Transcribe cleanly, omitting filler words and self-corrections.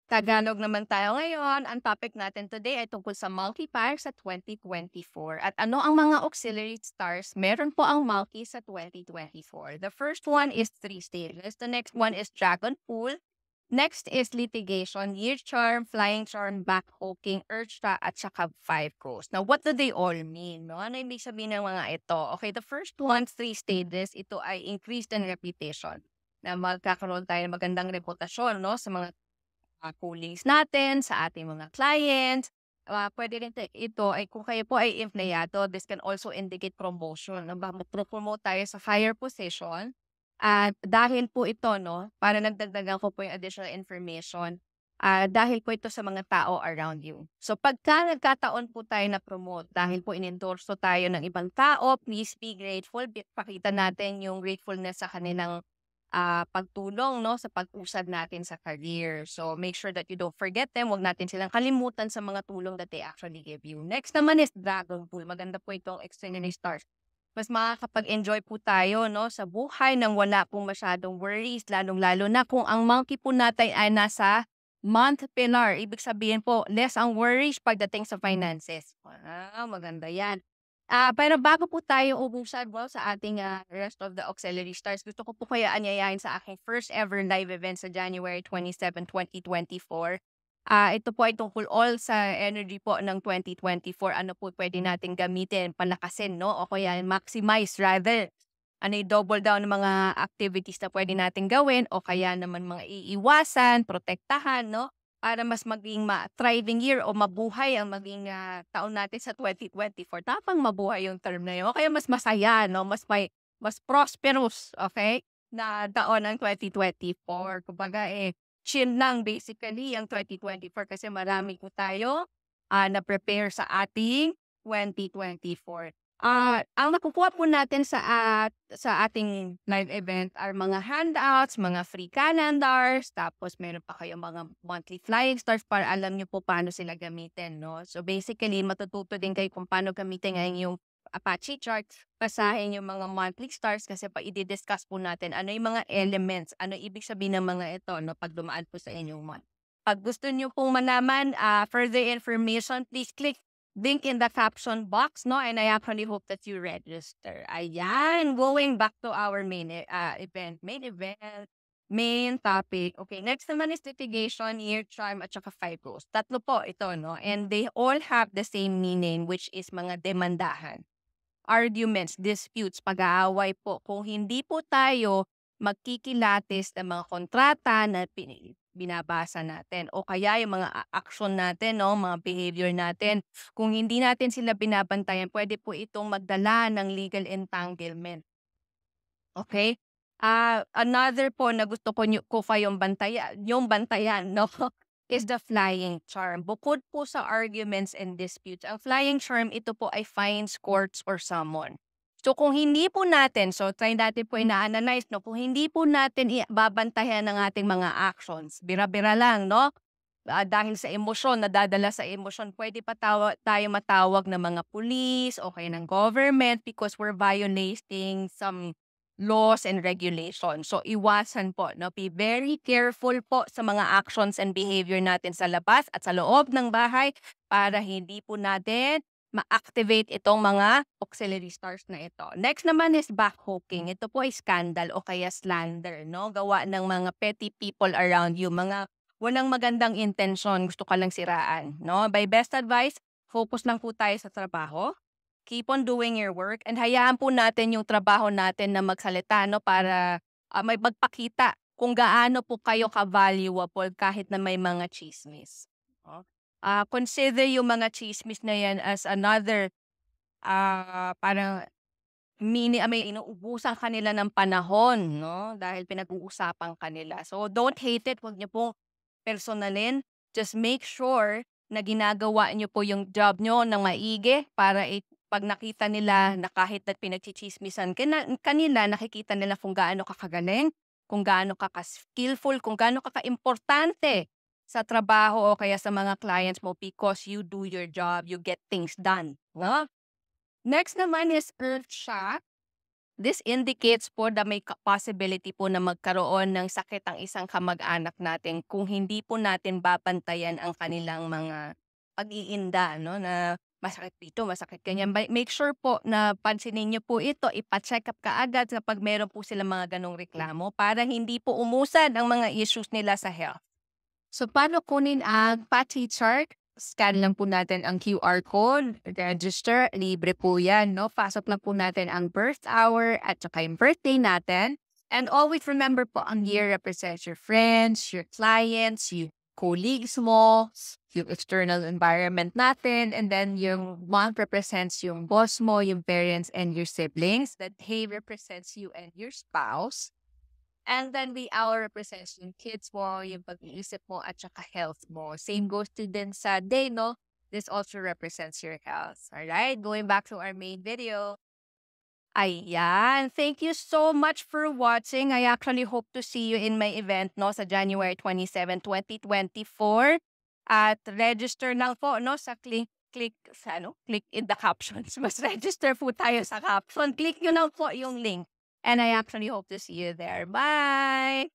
Tagalog naman tayo ngayon. Ang topic natin today ay tungkol sa multiplier sa 2024. At ano ang mga auxiliary stars? Meron po ang multi sa 2024. The first one is three stages. The next one is dragon pool. Next is litigation, year charm, flying charm, backhooking, urcha, at saka five crows. Now, what do they all mean? No? Ano ibig sabihin ng mga ito? Okay, the first one, three stages, ito ay increased in reputation na magkakaroon tayo ng magandang reputasyon no, sa mga callings natin, sa ating mga clients. Pwede rin ito ay kung kayo po ay empleyado, this can also indicate promotion. No? Mag-promote tayo sa higher position. At dahil po ito, no, para nagdagdagan ko po yung additional information, dahil po ito sa mga tao around you. So pagka nagkataon po tayo na promote, dahil po inendorso tayo ng ibang tao, please be grateful. Pakita natin yung gratefulness sa kanilang pagtulong no sa pag-usad natin sa career. So make sure that you don't forget them. Huwag natin silang kalimutan sa mga tulong that they actually give you. Next naman is dragon pool. Maganda po itong extraordinary stars. Mas makakapag-enjoy po tayo no sa buhay nang wala pong masyadong worries, lalong-lalo na kung ang monkey po natin ay nasa month pillar. Ibig sabihin po, less ang worries pagdating sa finances. Maganda yan. Pero bago po tayo umusad sa ating rest of the auxiliary stars, gusto ko po kaya anyayahin sa aking first ever live event sa January 27, 2024. Ito po ay tungkol all sa energy po ng 2024. Ano po pwede natin gamitin, palakasin, no? O kaya maximize rather. Ano yung double down ng mga activities na pwede natin gawin o kaya naman mga iiwasan, protektahan, no? Para mas maging thriving year o mabuhay ang maging taon natin sa 2024. Tapang mabuhay yung term na yun. O kaya mas masaya, no? Mas prosperous, okay? Na taon ng 2024. Kumbaga chill lang basically ang 2024 kasi marami po tayo na-prepare sa ating 2024. Ang nakukuha po natin sa ating live event are mga handouts, mga free calendars, tapos meron pa kayong mga monthly flying stars para alam niyo po paano sila gamitin, no? So basically, matututo din kayo kung paano gamitin ngayon yung Apache chart, basahin yung mga monthly stars kasi pa i-discuss po natin ano yung mga elements, ano ibig sabihin ng mga ito, no, pag dumaan po sa inyong month. Pag gusto niyo pong malaman further information, please click link in the caption box, no? And I actually hope that you register. Ayan, going back to our main main topic. Okay, next naman is litigation, year charm, at saka five rules. Tatlo po ito, no? And they all have the same meaning, which is mga demandahan, arguments, disputes, pag-aaway po. Kung hindi po tayo magkikilatis ng mga kontrata na binabasa natin o kaya yung mga action natin, no, mga behavior natin, kung hindi natin sila binabantayan, pwede po itong magdala ng legal entanglement. Okay? Another po na gusto ko kayong bantayan, no, is the flying charm. Bukod po sa arguments and disputes, ang flying charm ito po ay fines, courts, or summon. So kung hindi po natin, so try natin po ina-analyze, no, kung hindi po natin babantayan ng ating mga actions, bira-bira lang, no? Dahil sa emosyon, nadadala sa emosyon, pwede pa tayo matawag ng mga pulis o kaya ng government because we're violating some laws and regulations. So iwasan po, no? Be very careful po sa mga actions and behavior natin sa labas at sa loob ng bahay para hindi po natin ma-activate itong mga auxiliary stars na ito. Next naman is backhooking. Ito po ay scandal o kaya slander, no? Gawa ng mga petty people around you, mga walang magandang intensyon, gusto ka lang siraan, no? By best advice, focus lang po tayo sa trabaho. Keep on doing your work and hayaan po natin yung trabaho natin na magsalita, no, para may magpakita kung gaano po kayo ka-valuable kahit na may mga chismis. No? Consider yung mga chismis na yan as another parang may inuubusan kanila ng panahon, no? Dahil pinag-uusapan kanila. So don't hate it, wag niyo pong personalin. Just make sure na ginagawa niyo po yung job niyo ng maigi para pag nakita nila na kahit na pinagchichismisan kanila, nakikita nila kung gaano ka kagaling, kung gaano ka ka-skillful, kung gaano ka ka-importante sa trabaho o kaya sa mga clients mo because you do your job, you get things done, no? Next naman is urcha. this indicates po na may possibility po na magkaroon ng sakit ang isang kamag-anak natin kung hindi po natin babantayan ang kanilang mga pag-iinda, no, na masakit dito, masakit ganyan. Make sure po na pansinin niyo po ito, ipa-check up kaagad kapag meron po silang mga ganong reklamo para hindi po umusad ang mga issues nila sa health. So, paano kunin ang PATI chart? Scan lang po natin ang QR code, register, libre po yan, no? Pasok lang po natin ang birth hour at saka yung birthday natin. And always remember po, ang year represents your friends, your clients, your colleagues mo, yung external environment natin, and then yung month represents yung boss mo, yung parents, and your siblings. The day represents you and your spouse. And then the hour represents yung kids mo, yung pag-iisip mo, at saka health mo. Same goes to din sa day, no? This also represents your health. Alright, going back to our main video. Ayan, thank you so much for watching. I actually hope to see you in my event, no? Sa January 27, 2024. At register lang po, no? Sa click in the captions. Mas register po tayo sa caption. Click nyo lang po yung link. And I actually hope to see you there. Bye!